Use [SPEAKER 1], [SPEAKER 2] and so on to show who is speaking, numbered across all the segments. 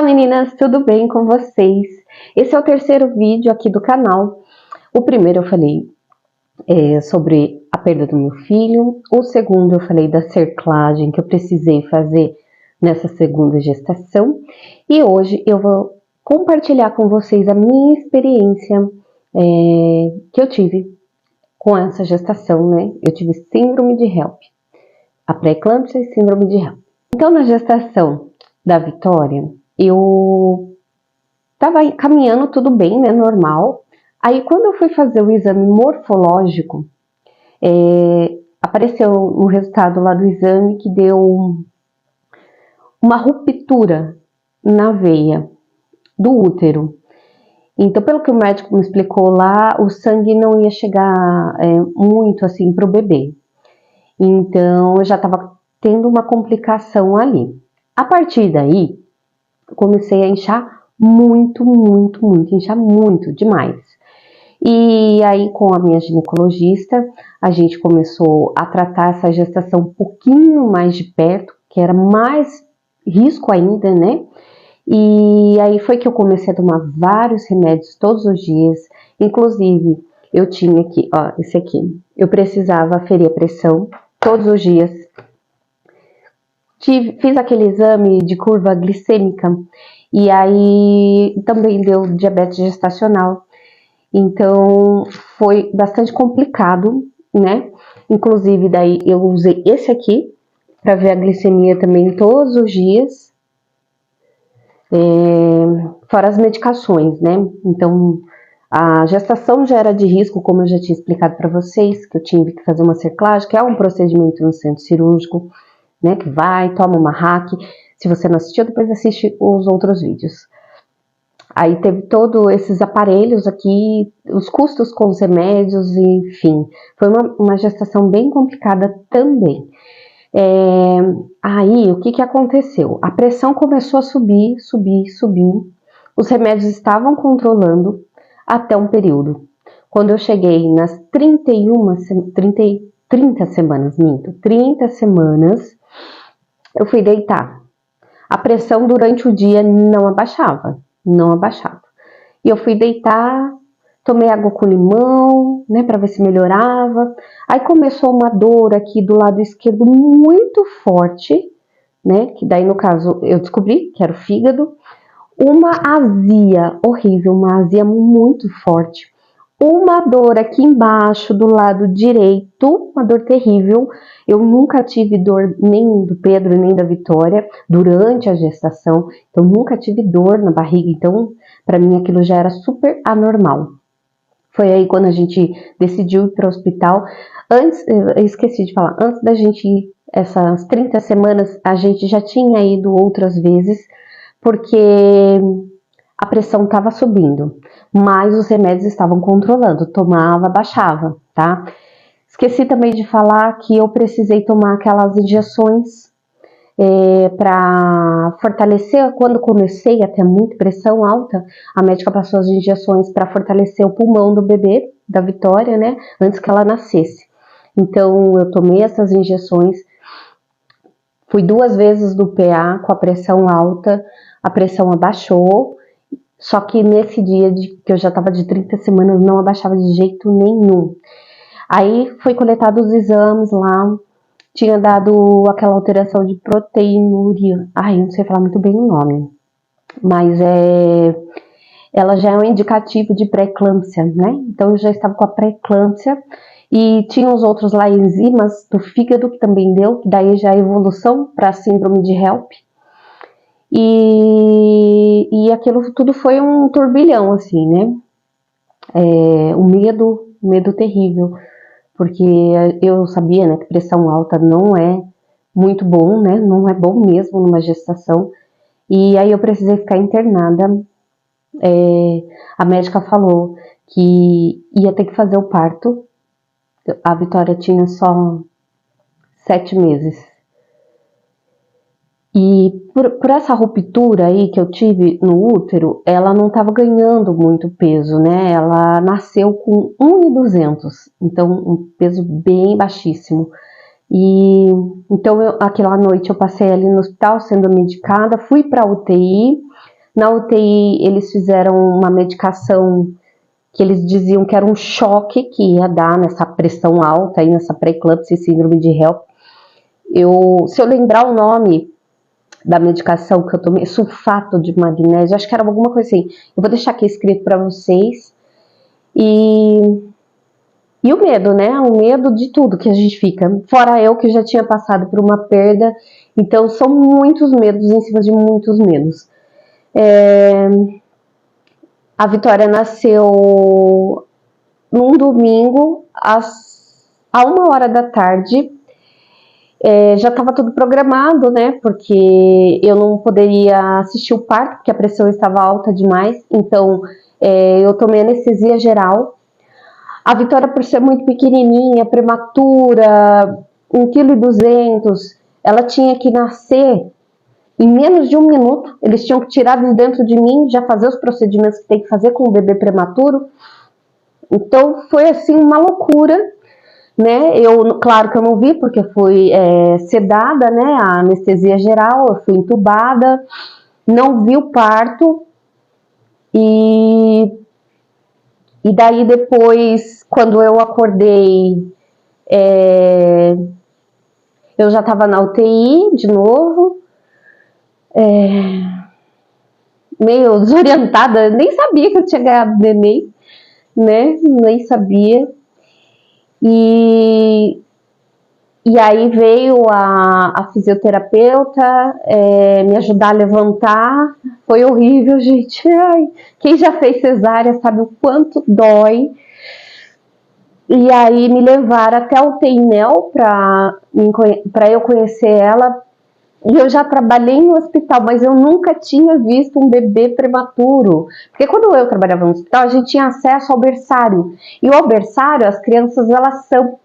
[SPEAKER 1] Meninas, tudo bem com vocês? Esse é o terceiro vídeo aqui do canal. O primeiro eu falei sobre a perda do meu filho. O segundo eu falei da cerclagem que eu precisei fazer nessa segunda gestação. E hoje eu vou compartilhar com vocês a minha experiência que eu tive com essa gestação, né? Eu tive síndrome de HELP, a pré-eclâmpsia e síndrome de HELP. Então, na gestação da Vitória, eu tava caminhando tudo bem, né, normal. Aí quando eu fui fazer o exame morfológico, apareceu no resultado lá do exame que deu uma ruptura na veia do útero. Então, pelo que o médico me explicou lá, o sangue não ia chegar muito assim para o bebê. Então, eu já estava tendo uma complicação ali. A partir daí, comecei a inchar muito, inchar muito, demais. E aí, com a minha ginecologista, a gente começou a tratar essa gestação um pouquinho mais de perto, que era mais risco ainda, né? E aí foi que eu comecei a tomar vários remédios todos os dias, inclusive eu tinha aqui, ó, esse aqui, eu precisava aferir a pressão todos os dias. Fiz aquele exame de curva glicêmica e aí também deu diabetes gestacional. Então foi bastante complicado, né? Inclusive daí eu usei esse aqui para ver a glicemia também todos os dias, fora as medicações, né? Então a gestação já era de risco, como eu já tinha explicado para vocês, que eu tive que fazer uma cerclagem, que é um procedimento no centro cirúrgico, né? Que vai, toma uma hack. Se você não assistiu, depois assiste os outros vídeos. Aí teve todos esses aparelhos aqui, os custos com os remédios, enfim. Foi uma gestação bem complicada também. Aí, o que aconteceu? A pressão começou a subir. Os remédios estavam controlando até um período. Quando eu cheguei nas 30 semanas, eu fui deitar. A pressão durante o dia não abaixava. E eu fui deitar, tomei água com limão, né, para ver se melhorava. Aí começou uma dor aqui do lado esquerdo muito forte, né, que daí no caso eu descobri que era o fígado. Uma azia horrível, uma azia muito forte. Uma dor aqui embaixo do lado direito, uma dor terrível. Eu nunca tive dor nem do Pedro nem da Vitória durante a gestação, então nunca tive dor na barriga, então para mim aquilo já era super anormal. Foi aí quando a gente decidiu ir para o hospital. Antes, eu esqueci de falar, antes da gente ir essas 30 semanas, a gente já tinha ido outras vezes, porque a pressão estava subindo, mas os remédios estavam controlando, tomava, baixava, tá? Esqueci também de falar que eu precisei tomar aquelas injeções para fortalecer. Quando comecei a ter muita pressão alta, a médica passou as injeções para fortalecer o pulmão do bebê, da Vitória, né, antes que ela nascesse. Então eu tomei essas injeções, fui 2 vezes do PA com a pressão alta, a pressão abaixou. Só que nesse dia que eu já estava de 30 semanas, não abaixava de jeito nenhum. Aí foi coletado os exames lá, tinha dado aquela alteração de proteinúria. Ai, eu não sei falar muito bem o nome, mas ela já é um indicativo de pré-eclâmpsia, né? Então eu já estava com a pré-eclâmpsia e tinha os outros lá enzimas do fígado que também deu, daí já é evolução para a síndrome de HELP. E aquilo tudo foi um turbilhão, assim, né? Um medo terrível, porque eu sabia, né, que pressão alta não é muito bom, né? Não é bom mesmo numa gestação. E aí eu precisei ficar internada. A médica falou que ia ter que fazer o parto. A Vitória tinha só 7 meses. E por essa ruptura aí que eu tive no útero, ela não estava ganhando muito peso, né? Ela nasceu com 1,200, então um peso bem baixíssimo. E então aquela noite eu passei ali no hospital sendo medicada, fui para UTI, Na UTI, eles fizeram uma medicação que eles diziam que era um choque que ia dar nessa pressão alta, aí nessa pré-eclâmpsia e síndrome de HELP. Se eu lembrar o nome da medicação que eu tomei, sulfato de magnésio, acho que era alguma coisa assim. Eu vou deixar aqui escrito para vocês. E o medo, né? O medo de tudo que a gente fica. Fora eu que já tinha passado por uma perda. Então, são muitos medos em cima de muitos medos. A Vitória nasceu num domingo, à 1h da tarde. Já estava tudo programado, né? Porque eu não poderia assistir o parto, porque a pressão estava alta demais. Então, eu tomei anestesia geral. A Vitória, por ser muito pequenininha, prematura, 1,2 kg, ela tinha que nascer em menos de 1 minuto. Eles tinham que tirar de dentro de mim, já fazer os procedimentos que tem que fazer com o bebê prematuro. Então, foi assim uma loucura, né? Claro que eu não vi, porque fui sedada, né? A anestesia geral, eu fui entubada, não vi o parto. E daí depois, quando eu acordei, eu já estava na UTI de novo, meio desorientada, nem sabia que eu tinha ganhado neném, né? Nem sabia. E aí veio a fisioterapeuta me ajudar a levantar. Foi horrível, gente. Ai, quem já fez cesárea sabe o quanto dói. E aí me levaram até o UTI-NEL para eu conhecer ela. E eu já trabalhei no hospital, mas eu nunca tinha visto um bebê prematuro. Porque quando eu trabalhava no hospital, a gente tinha acesso ao berçário. E o berçário, as crianças, elas são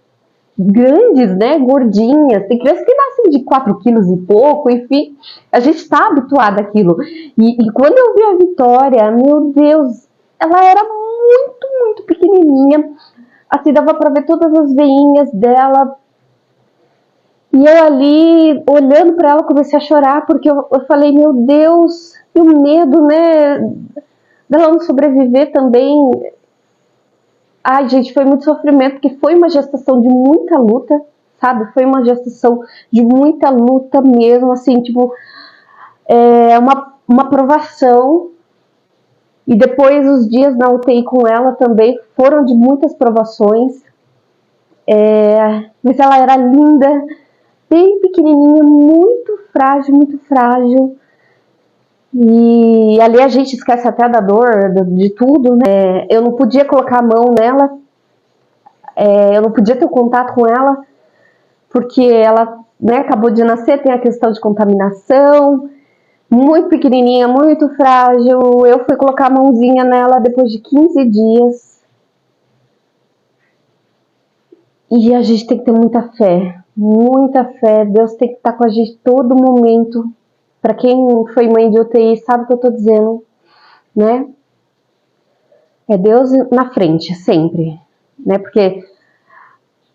[SPEAKER 1] grandes, né, gordinhas. Tem crianças que nascem de 4 quilos e pouco, enfim. A gente está habituada àquilo. E quando eu vi a Vitória, meu Deus, ela era muito, muito pequenininha. Assim, dava para ver todas as veinhas dela. E eu ali, olhando para ela, comecei a chorar, porque eu falei, meu Deus, e o medo, né, dela não sobreviver também. Ai, gente, foi muito sofrimento, porque foi uma gestação de muita luta, sabe? Foi uma gestação de muita luta mesmo, assim, tipo, uma provação. E depois os dias na UTI com ela também foram de muitas provações. Mas ela era linda, bem pequenininha, muito frágil, muito frágil. E ali a gente esquece até da dor, de tudo, né? Eu não podia colocar a mão nela, eu não podia ter contato com ela, porque ela, né, acabou de nascer, tem a questão de contaminação, muito pequenininha, muito frágil. Eu fui colocar a mãozinha nela depois de 15 dias. E a gente tem que ter muita fé, muita fé. Deus tem que estar com a gente todo momento. Para quem foi mãe de UTI sabe o que eu tô dizendo, né? É Deus na frente, sempre, né? Porque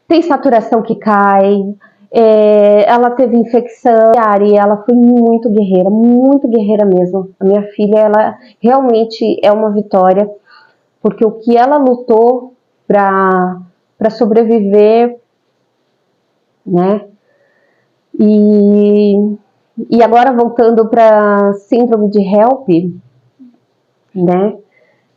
[SPEAKER 1] tem saturação que cai, ela teve infecção e ela foi muito guerreira mesmo. A minha filha, ela realmente é uma vitória, porque o que ela lutou para sobreviver, né? E agora voltando para síndrome de HELP, né?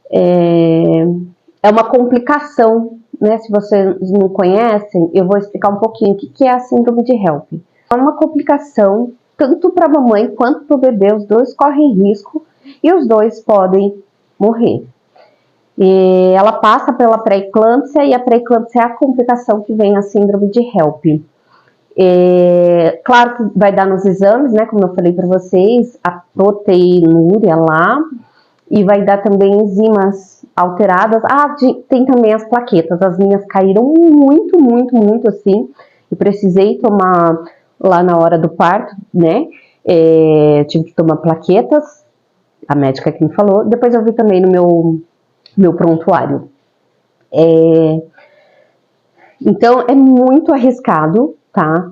[SPEAKER 1] É uma complicação, né? Se vocês não conhecem, eu vou explicar um pouquinho o que é a síndrome de HELP. É uma complicação tanto para a mamãe quanto para o bebê, os dois correm risco e os dois podem morrer. E ela passa pela pré-eclâmpsia e a pré-eclâmpsia é a complicação que vem a síndrome de HELP. Claro que vai dar nos exames, né? Como eu falei para vocês, a proteinúria lá, e vai dar também enzimas alteradas. Tem também as plaquetas. As minhas caíram muito, muito, muito assim. E precisei tomar lá na hora do parto, né? Tive que tomar plaquetas. A médica que me falou. Depois eu vi também no meu prontuário. Então é muito arriscado, tá?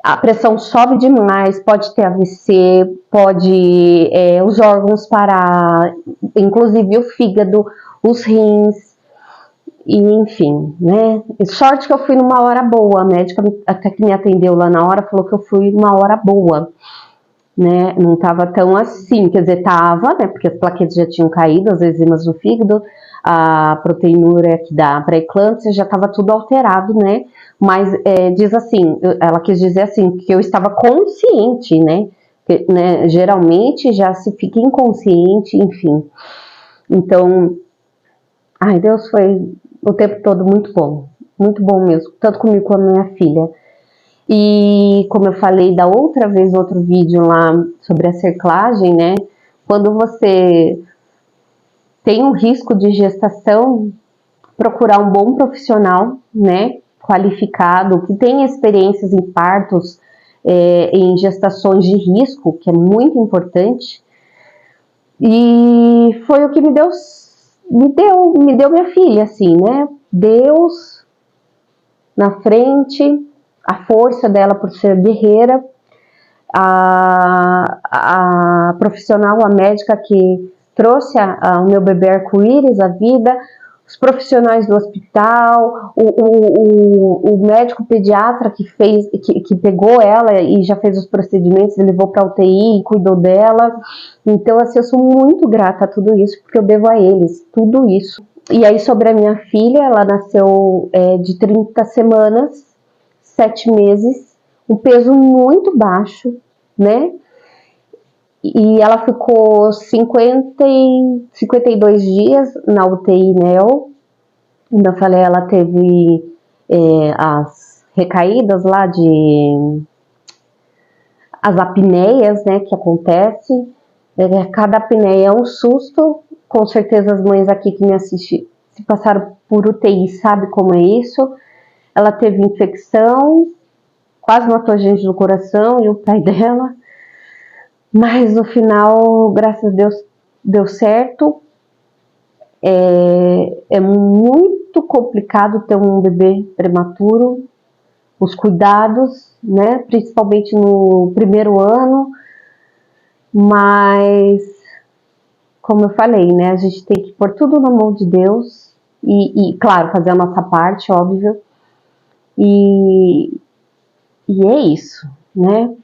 [SPEAKER 1] a pressão sobe demais, pode ter AVC, pode os órgãos parar, inclusive o fígado, os rins, e enfim, né? E sorte que eu fui numa hora boa, a médica até que me atendeu lá na hora falou que eu fui numa hora boa, né? Não tava tão assim, quer dizer, tava, né? Porque as plaquetas já tinham caído, as enzimas do fígado, a proteinúria que dá para eclâmpsia já estava tudo alterado, né? Mas diz assim, ela quis dizer assim, que eu estava consciente, né? Que, né? Geralmente já se fica inconsciente, enfim. Então, ai, Deus foi o tempo todo muito bom mesmo, tanto comigo como a minha filha. E como eu falei da outra vez, outro vídeo lá sobre a cerclagem, né? Quando você tem um risco de gestação, procurar um bom profissional, né? Qualificado, que tenha experiências em partos, em gestações de risco, que é muito importante. E foi o que me deu minha filha, assim, né? Deus na frente, a força dela por ser guerreira, a profissional, a médica que trouxe o meu bebê arco-íris à vida, os profissionais do hospital, o médico pediatra que pegou ela e já fez os procedimentos, levou para a UTI e cuidou dela. Então, assim, eu sou muito grata a tudo isso, porque eu devo a eles tudo isso. E aí, sobre a minha filha, ela nasceu de 30 semanas, 7 meses, um peso muito baixo, né? E ela ficou 52 dias na UTI NEO. Como eu falei, ela teve as recaídas lá as apneias, né, que acontece. Cada apneia é um susto. Com certeza as mães aqui que me assistem, se passaram por UTI, sabe como é isso. Ela teve infecção, quase matou a gente do coração e o pai dela. Mas no final, graças a Deus, deu certo. É muito complicado ter um bebê prematuro, os cuidados, né? Principalmente no primeiro ano, mas como eu falei, né? A gente tem que pôr tudo na mão de Deus e claro, fazer a nossa parte, óbvio. E é isso, né?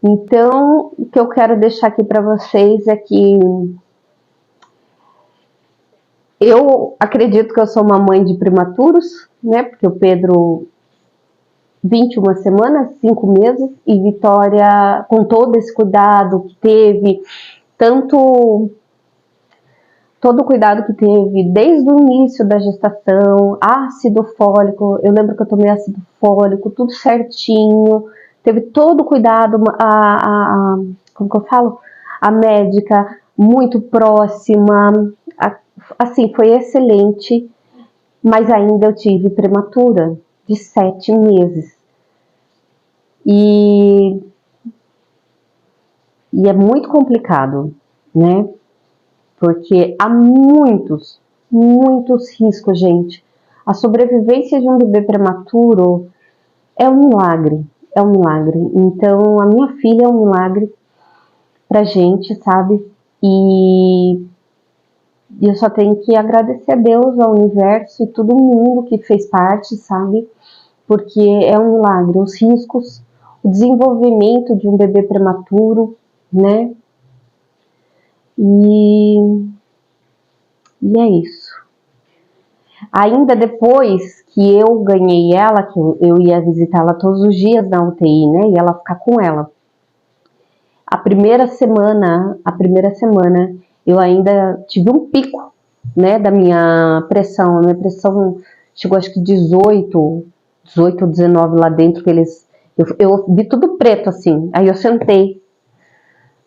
[SPEAKER 1] Então, o que eu quero deixar aqui para vocês é que eu acredito que eu sou uma mãe de prematuros, né? Porque o Pedro, 21 semanas, 5 meses, e Vitória, com todo esse cuidado que teve, todo o cuidado que teve desde o início da gestação, ácido fólico, eu lembro que eu tomei ácido fólico, tudo certinho, teve todo o cuidado, como que eu falo? A médica muito próxima, assim, foi excelente, mas ainda eu tive prematura de 7 meses. E é muito complicado, né? Porque há muitos riscos, gente. A sobrevivência de um bebê prematuro é um milagre, é um milagre. Então, a minha filha é um milagre pra gente, sabe? E eu só tenho que agradecer a Deus, ao universo e todo mundo que fez parte, sabe? Porque é um milagre. Os riscos, o desenvolvimento de um bebê prematuro, né? E é isso. Ainda depois que eu ganhei ela, que eu ia visitá-la todos os dias na UTI, né? E ela ficar com ela. A primeira semana, eu ainda tive um pico, né? Da minha pressão. A minha pressão chegou acho que 18 ou 19 lá dentro, que eu vi tudo preto assim. Aí eu sentei.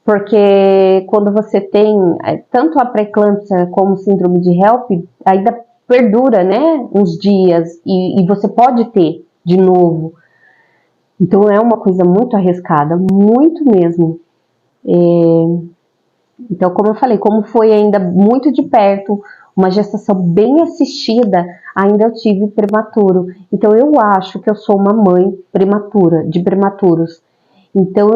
[SPEAKER 1] Porque quando você tem tanto a pré-eclâmpsia como síndrome de HELP, ainda perdura, né, uns dias, e você pode ter de novo. Então é uma coisa muito arriscada, muito mesmo. Então, como eu falei, como foi ainda muito de perto, uma gestação bem assistida, ainda eu tive prematuro. Então eu acho que eu sou uma mãe prematura, de prematuros. Então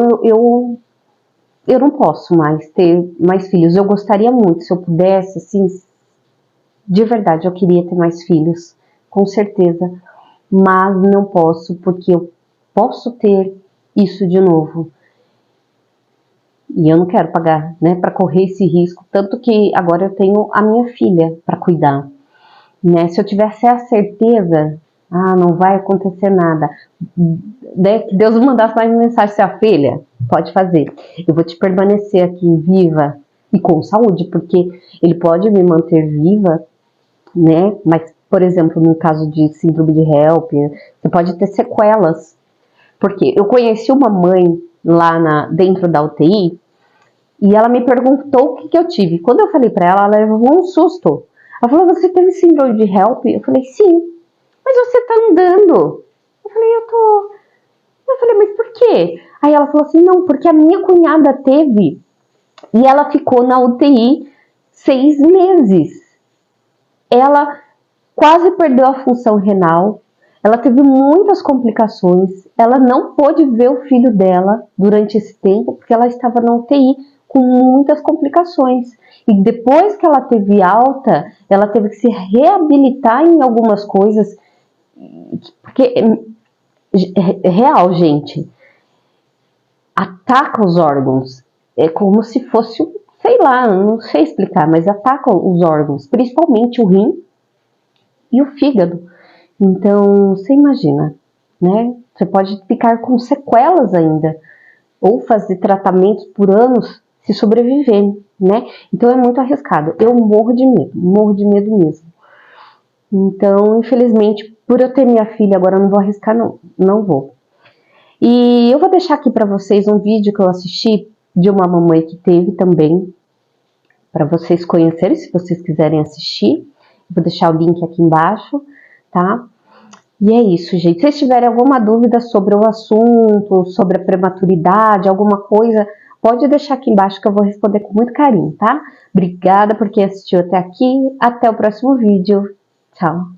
[SPEAKER 1] eu não posso mais ter mais filhos. Eu gostaria muito, se eu pudesse, assim, de verdade, eu queria ter mais filhos, com certeza. Mas não posso, porque eu posso ter isso de novo. E eu não quero pagar, né, para correr esse risco. Tanto que agora eu tenho a minha filha para cuidar. Né? Se eu tivesse a certeza, não vai acontecer nada, né? Que Deus mandasse mais mensagem, se a filha, pode fazer. Eu vou te permanecer aqui viva e com saúde, porque ele pode me manter viva, né? Mas, por exemplo, no caso de síndrome de HELP, você pode ter sequelas. Porque eu conheci uma mãe lá dentro da UTI e ela me perguntou o que eu tive. Quando eu falei para ela, ela levou um susto. Ela falou, você teve síndrome de HELP? Eu falei, sim. Mas você tá andando. Eu falei, eu tô. Eu falei, mas por quê? Aí ela falou assim, não, porque a minha cunhada teve e ela ficou na UTI 6 meses. Ela quase perdeu a função renal, ela teve muitas complicações, ela não pôde ver o filho dela durante esse tempo, porque ela estava na UTI com muitas complicações. E depois que ela teve alta, ela teve que se reabilitar em algumas coisas, porque é real, gente, ataca os órgãos, é como se fosse, sei lá, não sei explicar, mas ataca os órgãos, principalmente o rim e o fígado. Então, você imagina, né? Você pode ficar com sequelas ainda, ou fazer tratamentos por anos se sobreviver, né? Então é muito arriscado. Eu morro de medo mesmo. Então, infelizmente, por eu ter minha filha agora, eu não vou arriscar, não, não vou. E eu vou deixar aqui para vocês um vídeo que eu assisti de uma mamãe que teve também, para vocês conhecerem, se vocês quiserem assistir. Vou deixar o link aqui embaixo, tá? E é isso, gente. Se vocês tiverem alguma dúvida sobre o assunto, sobre a prematuridade, alguma coisa, pode deixar aqui embaixo que eu vou responder com muito carinho, tá? Obrigada por quem assistiu até aqui. Até o próximo vídeo. Tchau.